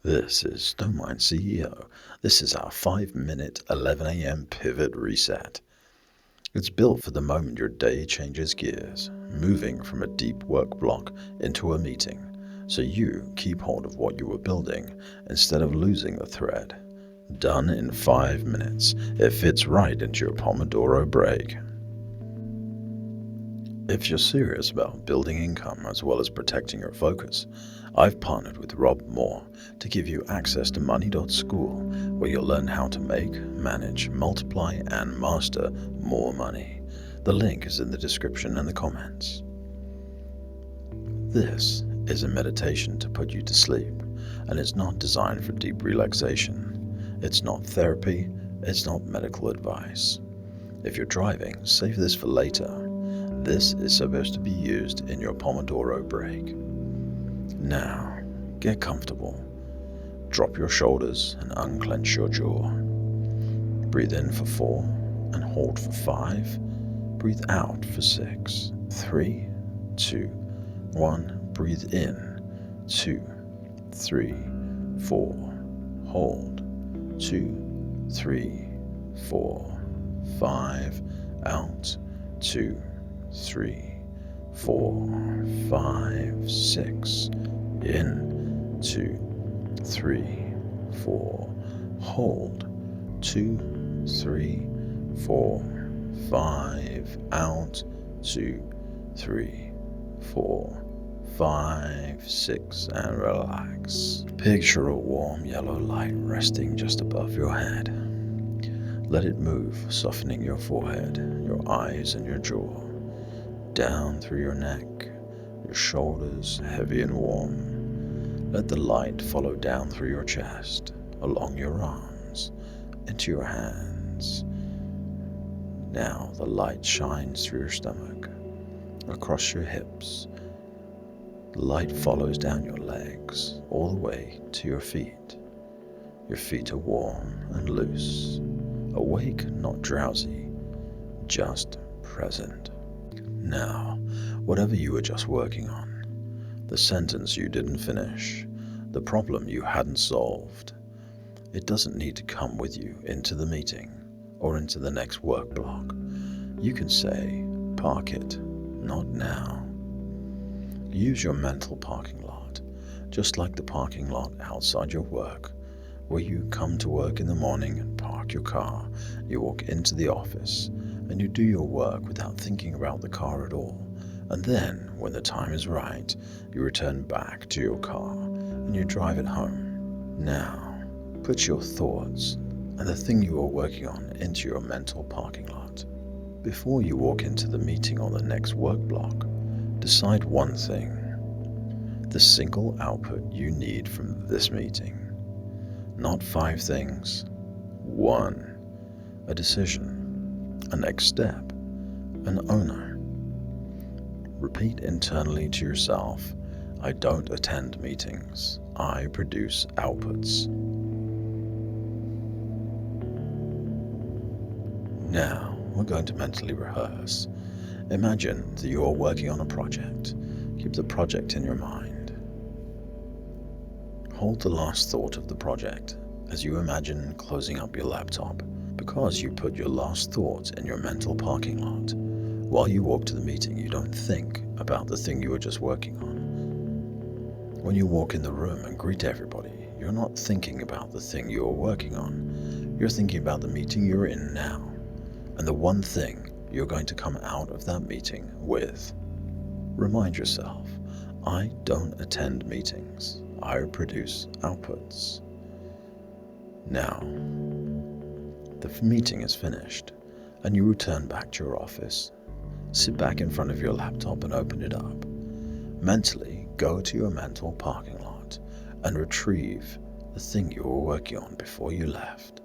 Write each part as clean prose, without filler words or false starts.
This is StoneMindCEO. This is our 5-minute 11 a.m. pivot reset. It's built for the moment your day changes gears, moving from a deep work block into a meeting, so you keep hold of what you were building instead of losing the thread. Done in 5 minutes. It fits right into your Pomodoro break. If you're serious about building income as well as protecting your focus, I've partnered with Rob Moore to give you access to Money.School, where you'll learn how to make, manage, multiply, and master more money. The link is in the description and the comments. This is a meditation to put you to sleep, and it's not designed for deep relaxation. It's not therapy, it's not medical advice. If you're driving, save this for later. This is supposed to be used in your Pomodoro break. Now, get comfortable. Drop your shoulders and unclench your jaw. Breathe in for 4 and hold for 5. Breathe out for 6. 3, 2, 1. Breathe in. 2, 3, 4. Hold. 2, 3, 4, 5. Out. 2, 3, 4, 5, 6. In. 2, 3, 4. Hold. 2, 3, 4, 5. Out. 2, 3, 4, 5, 6. And relax. Picture a warm yellow light resting just above your head. Let it move, softening your forehead, your eyes, and your jaw. Down through your neck, your shoulders heavy and warm. Let the light follow down through your chest, along your arms, into your hands. Now the light shines through your stomach, across your hips. The light follows down your legs, all the way to your feet. Your feet are warm and loose, awake, not drowsy, just present. Now, whatever you were just working on, the sentence you didn't finish, the problem you hadn't solved, it doesn't need to come with you into the meeting or into the next work block. You can say, park it, not now. Use your mental parking lot, just like the parking lot outside your work, where you come to work in the morning and park your car, you walk into the office, and you do your work without thinking about the car at all. And then, when the time is right, you return back to your car and you drive it home. Now, put your thoughts and the thing you are working on into your mental parking lot. Before you walk into the meeting or the next work block, decide one thing, the single output you need from this meeting. Not 5 things. 1. A decision. A next step. An owner. Repeat internally to yourself, I don't attend meetings. I produce outputs. Now, we're going to mentally rehearse. Imagine that you are working on a project. Keep the project in your mind. Hold the last thought of the project as you imagine closing up your laptop, because you put your last thought in your mental parking lot. While you walk to the meeting, you don't think about the thing you were just working on. When you walk in the room and greet everybody, you're not thinking about the thing you are working on. You're thinking about the meeting you're in now, and the one thing you're going to come out of that meeting with. Remind yourself, I don't attend meetings. I produce outputs. Now, the meeting is finished, and you return back to your office. Sit back in front of your laptop and open it up. Mentally, go to your mental parking lot and retrieve the thing you were working on before you left.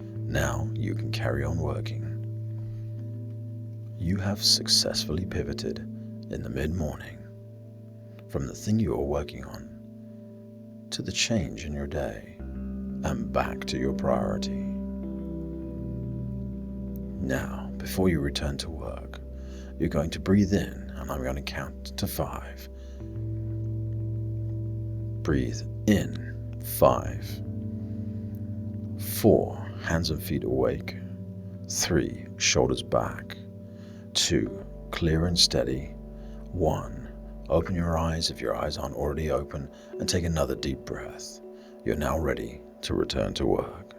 Now you can carry on working. You have successfully pivoted in the mid-morning from the thing you were working on to the change in your day and back to your priority. Now, before you return to work, you're going to breathe in, and I'm going to count to 5. Breathe in 5, 4, hands and feet awake. 3, shoulders back. 2, clear and steady. 1, open your eyes if your eyes aren't already open and take another deep breath. You're now ready to return to work.